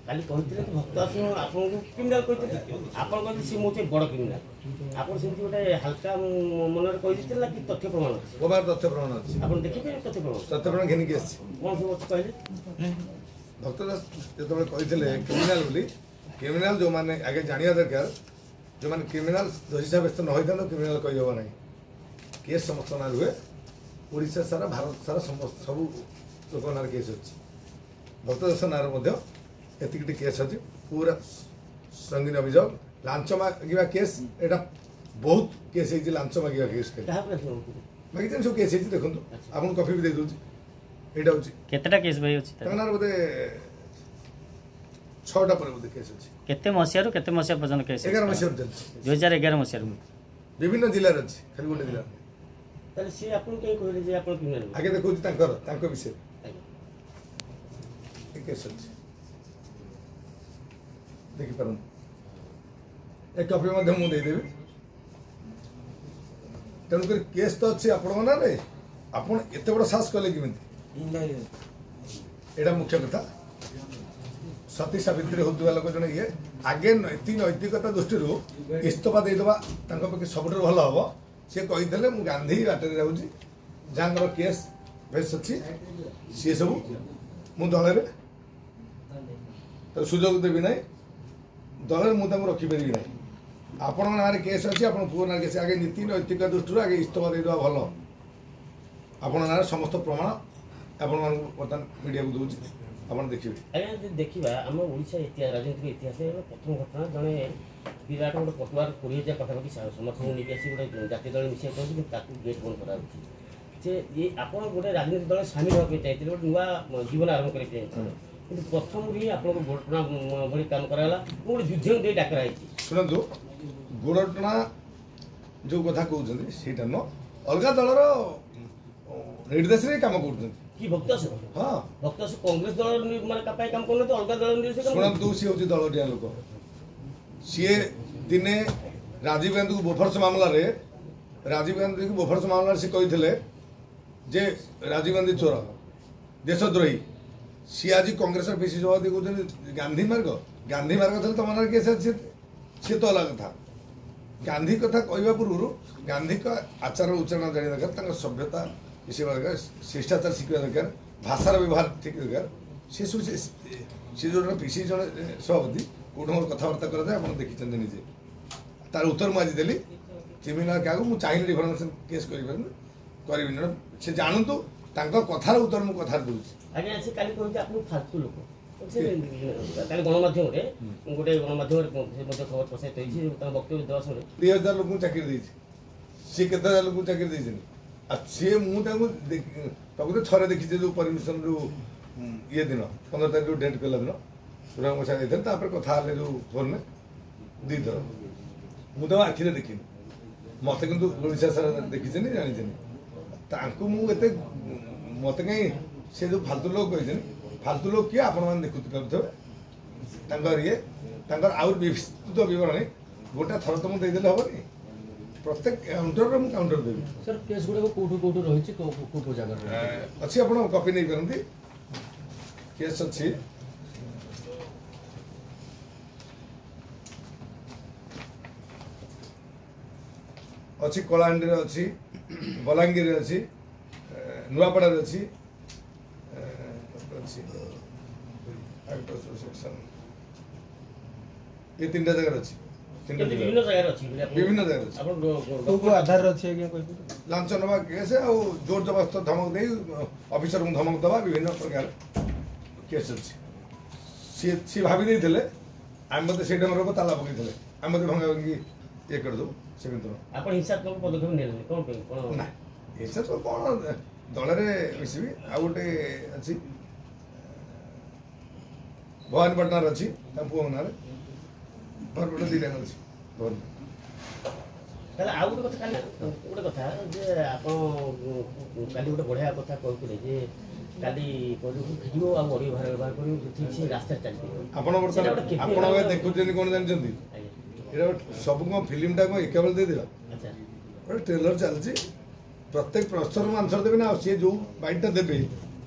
କାଲି କହିଥିଲେ କି ଭକ୍ତ ଆସନ ଆପଣଙ୍କୁ କ୍ରିମିନାଲ କହିଥିଲେ ଆପଣ କହିଲେ ସେ ମୋ ଚାই ବଡ଼ କ୍ରିମିନାଲ ଆପଣ ସେମିତି ଗୋଟେ ହାଲକା ମନରେ କହିଦେଇଥିଲେ ନା କି ତଥ୍ୟ ପ୍ରମାଣ ଅଛି ମୋ ପାଖରେ ତଥ୍ୟ ପ୍ରମାଣ ଅଛି ଆପଣ ଦେଖିପାରିବେ ତଥ୍ୟ ପ୍ରମାଣ ଘେନିକି ଆସିଛି କ'ଣ ସବୁ ଅଛି କହିଲେ ଭକ୍ତ ଦାସ ଯେତେବେଳେ କହିଥିଲେ କ୍ରିମିନାଲ ବୋଲି କ୍ରିମିନାଲ ଯେଉଁମାନେ ଆଗେ ଜାଣିବା ଦରକାର ଯେଉଁମାନେ କ୍ରିମିନାଲ ଦୋଷୀ ସାବ୍ୟସ୍ତ ନ ହୋଇଥାନ୍ତି କ୍ରିମିନାଲ କହିହେବ ନାହିଁ କେସ୍ ସମସ୍ତ ନାଁ ରୁହେ ଓଡ଼ିଶା ସାରା ଭାରତ ସାରା ସବୁ ଲୋକଙ୍କ ନାଁରେ କେସ୍ ଅଛି ଭକ୍ତ ଦାସ ନାଁରେ ମଧ୍ୟ ଏତିକିଟି କେସ୍ ଅଛି ପୁରା ରଙ୍ଗୀନ ଅଭିଯୋଗ ଲାଞ୍ଚ ମାଗିବା କେସ୍ ଏଇଟା ବହୁତ କେସ୍ ହେଇଛି ଲାଞ୍ଚ ମାଗିବା କେସ୍ ମାଗିଛନ୍ତି ସବୁ କେସ୍ ହେଇଛି ଦେଖନ୍ତୁ ଆପଣଙ୍କୁ କପି ବି ଦେଇଦେଉଛି ଏଇଟା ହେଉଛି କେତେଟା କେସ୍ ଭାଇ ଅଛି ତାଙ୍କ ନାଁରେ ବୋଧେ 6ଟା ପରେ ବୋଧେ କେସ୍ ଅଛି କେତେ ମସିହାରୁ କେତେ ମସିହା ପର୍ଯ୍ୟନ୍ତ କେସ୍ 11 ମସିହାରୁ ଚାଲିଛି 2011 ମସିହାରୁ ବିଭିନ୍ନ ଜିଲ୍ଲାରେ ଅଛି ଖାଲି ଗୋଟେ ଜିଲ୍ଲା ତାହେଲେ ସେ ଆପଣଙ୍କୁ କାହିଁ କହିଲେ ଯେ ଆପଣ କ୍ରିମିନାଲ ଆଗେ ଦେଖଉଛି ତାଙ୍କ ବିଷୟରେ ଏ କେସ୍ ଅଛି ଦେଖିପାରନ୍ତୁ ଏ କପି ମଧ୍ୟ ମୁଁ ଦେଇଦେବି ତେଣୁକରି କେସ୍ ତ ଅଛି ଆପଣଙ୍କ ନାଁରେ ଆପଣ ଏତେ ବଡ଼ ସାହସ କଲେ କେମିତି ଏଇଟା ମୁଖ୍ୟ କଥା ସତୀ ସାବିତ୍ରୀ ହେଉଥିବା ଲୋକ ଜଣେ ଇଏ ଆଗେ ନୈତିକତା ଦୃଷ୍ଟିରୁ ଇସ୍ତଫା ଦେଇଦେବା ତାଙ୍କ ପକ୍ଷେ ସବୁଠାରୁ ଭଲ ହେବ ସିଏ କହିଥିଲେ ମୁଁ ଗାନ୍ଧୀ ବାଟରେ ଯାଉଛି ଯାହାଙ୍କର କେସ୍ ଫେସ୍ ଅଛି ସିଏ ସବୁ ମୁଁ ଦଳରେ ତାକୁ ସୁଯୋଗ ଦେବି ନାହିଁ ଦଳରେ ମୁଁ ତାଙ୍କୁ ରଖିପାରିବି ନାହିଁ ଆପଣଙ୍କ ନାଁରେ କେସ୍ ଅଛି ଆପଣ ପୁଅ ନାଁରେ କେସ୍ ଆଗେ ନୀତି ନୈତିକ ଦୃଷ୍ଟିରୁ ଆଗେ ଇସ୍ତଫା ଦେଇଦେବା ଭଲ ଆପଣଙ୍କ ନାଁରେ ସମସ୍ତ ପ୍ରମାଣ ଆପଣମାନଙ୍କୁ ବର୍ତ୍ତମାନ ମିଡ଼ିଆକୁ ଦେଉଛି ଆପଣ ଦେଖିବେ ଆଜ୍ଞା ଯଦି ଦେଖିବା ଆମ ଓଡ଼ିଶା ରାଜନୈତିକ ଇତିହାସରେ ପ୍ରଥମ ଘଟଣା ଜଣେ ବିରାଟ ଗୋଟେ ପଟୁଆର 20,000 ପାଖାପାଖି ସମର୍ଥନ ନେଇକି ଆସି ଗୋଟେ ଜାତୀୟ ଦଳ ମିଶିବାକୁ ଚାହୁଁଛି କିନ୍ତୁ ତାକୁ ଗେଟ୍ ବନ୍ଦ କରାଯାଉଛି ଯେ ଆପଣ ଗୋଟେ ରାଜନୈତିକ ଦଳରେ ସାମିଲ ହେବା ପାଇଁ ଚାହିଁଥିଲେ ଗୋଟେ ନୂଆ ଜୀବନ ଆରମ୍ଭ କରିବା ପାଇଁ ଚାହିଁଥିଲେ କିନ୍ତୁ ପ୍ରଥମରୁ ହିଁ ଆପଣଙ୍କୁ ଘଟଣା ଭଳି କାମ କରାଗଲା ଗୋଟେ ଯୁଦ୍ଧକୁ ଦେଇ ଡାକରା ହେଇଛି ଶୁଣନ୍ତୁ ଗୋଡ଼ଟଣା ଯେଉଁ କଥା କହୁଛନ୍ତି ସେଇଟା ନୁହଁ ଅଲଗା ଦଳର ନିର୍ଦ୍ଦେଶରେ କାମ କରୁଛନ୍ତି କି ଭକ୍ତ ଆସ ହଁ ଭକ୍ତ ଆସ କଂଗ୍ରେସ ଦଳ ମାନେ ପାଇଁ କାମ କରୁନାହାନ୍ତି ଅଲଗା ଦଳ ଶୁଣନ୍ତୁ ସିଏ ହେଉଛି ଦଳଟିଆ ଲୋକ ସିଏ ଦିନେ ରାଜୀବ ଗାନ୍ଧୀକୁ ବୋଫର୍ସ ମାମଲାରେ ସେ କହିଥିଲେ ଯେ ରାଜୀବ ଗାନ୍ଧୀ ଚୋର ଦେଶଦ୍ରୋହୀ ସିଏ ଆଜି କଂଗ୍ରେସର ପିସି ସଭାପତି କହୁଛନ୍ତି ଗାନ୍ଧୀ ମାର୍ଗ ଥିଲେ ତମ ନାଁରେ କେସ୍ ଅଛି ସିଏ ତ ଅଲଗା କଥା ଗାନ୍ଧୀ କଥା କହିବା ପୂର୍ବରୁ ଗାନ୍ଧୀଙ୍କ ଆଚାର ଉଚ୍ଚାରଣ ଜାଣିବା ଦରକାର ତାଙ୍କ ସଭ୍ୟତା ମିଶିବା ଦରକାର ଶିଷ୍ଟାଚାର ଶିଖିବା ଦରକାର ଭାଷାର ବ୍ୟବହାର ଠିକ୍ ଦରକାର ସେ ସବୁ ସେ ଯେଉଁ ପିସି ଜଣେ ସଭାପତି କେଉଁଠି ମୋର କଥାବାର୍ତ୍ତା କରାଯାଏ ଆପଣ ଦେଖିଛନ୍ତି ନିଜେ ତାର ଉତ୍ତର ମୁଁ ଆଜି ଦେଲି କ୍ରିମିନାଲ କାହାକୁ ମୁଁ ଚାହିଁଲେ ଡିଫର୍ମେସନ୍ କେସ୍ କରିବିନି ସେ ଜାଣନ୍ତୁ ତାଙ୍କ କଥାର ଉତ୍ତର ମୁଁ କଥାରେ ଦେଉଛି ଆଜ୍ଞା ସେ କାଲି କହିଛି ଆପଣଙ୍କୁ ଫାଲତୁ ଲୋକ କାଲି ଗଣମାଧ୍ୟମରେ ଗୋଟେ ଗଣମାଧ୍ୟମରେ ମଧ୍ୟ ଖବର ପ୍ରସାରିତ ହେଇଛି ତାଙ୍କ ବକ୍ତବ୍ୟ ଦେବା ସମୟରେ 2,000 ଲୋକଙ୍କୁ ଚାକିରି ଦେଇଛି ସିଏ କେତେ ହଜାର ଲୋକଙ୍କୁ ଚାକିରି ଦେଇଛନ୍ତି ଆଉ ସିଏ ମୁଁ ତାଙ୍କୁ ପ୍ରକୃତ ଥରେ ଦେଖିଛି ଯେଉଁ ପରମିଶନ ଯେଉଁ ଇଏ ଦିନ 15 ତାରିଖ ଡେଟ୍ କଲା ଦିନ ପୁରା ମଶା ଯାଇଥିଲେ ତାପରେ କଥା ହେଲେ ଯେଉଁ ଫୋନରେ 2 ଥର ମୁଁ ତାଙ୍କୁ ଆଖିରେ ଦେଖିନି ମୋତେ କିନ୍ତୁ ଓଡ଼ିଶା ସାରା ଦେଖିଛନ୍ତି ଜାଣିଛନ୍ତି ତାଙ୍କୁ ମୁଁ ଏତେ ମୋତେ କାହିଁ ସେ ଯେଉଁ ଫାଲତୁ ଲୋକ କହିଛନ୍ତି ଫାଲତୁ ଲୋକ କିଏ ଆପଣମାନେ ଦେଖୁଥିବେ ତାଙ୍କର ଆହୁରି ବିସ୍ତୃତ ବିବରଣୀ ଗୋଟେ ଥର ତ ମୁଁ ଦେଇଦେଲେ ହେବନି ପ୍ରତ୍ୟେକ କାଉଣ୍ଟରରେ ମୁଁ କାଉଣ୍ଟର ଦେବି ସାର୍ କେସ୍ ଗୁଡ଼ାକ କେଉଁଠୁ ରହିଛି କେଉଁ ଜାଗାରେ ଅଛି ଆପଣ କପି ନେଇପାରନ୍ତି କେସ୍ ଅଛି କଳାହାଣ୍ଡିରେ ଅଛି ବଲାଙ୍ଗୀରରେ ଅଛି ନୂଆପଡ଼ାରେ ଅଛି ये 3टा जगह अच्छी ବିଭିନ୍ନ ଜାଗାରେ ଅଛି ଆଧାରରେ ଅଛି ଆଜ୍ଞା କହିବେ लांच नवा केस आ जोर जबरदस्त धमक दे ऑफिसर को धमक दवा विभिन्न प्रकार केस अच्छी सी भाभी देते आम मत से ताला पकई आम मत भंगा भंगी ये कर दो से आपण हिंसात्मक पदक्षेप नेले कोन ना हिंसा तो कौन दलरे मिसबी आ गोटे अच्छी भवानीपाटनार अच्छी पुओ नारे भरपट दीटा अच्छी ତାହେଲେ ଆଉ ଗୋଟେ କଥା ଯେ ଆପଣ କାଲି ଗୋଟେ ବଢ଼ିଆ କଥା କହୁଥିଲେ ଯେ କାଲି ଭିଡ଼ିଓ ଆଉ ଅଡ଼ିଓ ବ୍ୟବହାର କରି ଠିକ୍ ସେ ରାସ୍ତାରେ ଚାଲିଛି ଆପଣ ଆପଣ ଦେଖୁଛନ୍ତି କ'ଣ ଜାଣିଛନ୍ତି ଏଇଟା ସବୁ କ'ଣ ଫିଲ୍ମଟା କ'ଣ ଏକାବେଳେ ଦେଇଦେବା ଗୋଟେ ଟ୍ରେଲର ଚାଲିଛି ପ୍ରତ୍ୟେକ ପ୍ରଶ୍ନର ମୁଁ ଆନ୍ସର ଦେବି ନା ଆଉ ସିଏ ଯେଉଁ ବାଇଟ୍ଟା ଦେବେ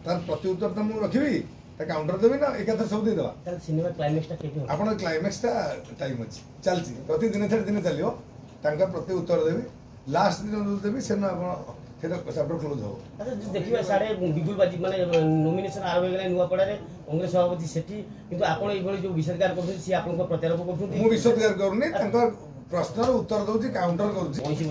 ତାର ପ୍ରତି ଉତ୍ତରଟା ମୁଁ ରଖିବି ତା କାଉଣ୍ଟର ଦେବି ନା ଏକାଥରେ ସବୁ ଦେଇଦେବା ତାହେଲେ ସିନେମା କ୍ଲାଇମାକ୍ସଟା କେବେ ହେବ? ଆପଣ କ୍ଲାଇମାକ୍ସଟା ଟାଇମ୍ ଅଛି ଚାଲିଛି ପ୍ରତି ଦିନେ ଛାଡ଼ି ଦିନେ ଚାଲିବ ତାଙ୍କର ପ୍ରତି ଉତ୍ତର ଦେବି ଲାଷ୍ଟ ଦିନ ଯୋଉ ଦେବି ସେଦିନ ଆପଣ ସେଇଟା ଚାପ୍ଟର କ୍ଲୋଜ୍ ହେବ। ଆଚ୍ଛା ଦେଖିବା ସାଡ଼େ ବିଗୁଲ ବାଜି ମାନେ ନୋମିନେସନ୍ ଆରମ୍ଭ ହେଇଗଲା ନୂଆପଡ଼ାରେ କଂଗ୍ରେସ ସଭାପତି ସେଠି କିନ୍ତୁ ଆପଣ ଏଇଭଳି ଯୋଉ ବିଷାଦଗାର କରୁଛନ୍ତି ସିଏ ଆପଣଙ୍କ ପ୍ରତ୍ୟାରୋପ କରୁଛନ୍ତି। ମୁଁ ବିଶ୍ୱାସ କରୁନି ତାଙ୍କ ପ୍ରଶ୍ନର ଉତ୍ତର ଦଉଛି କାଉଣ୍ଟର କରୁଛି। କୌଣସି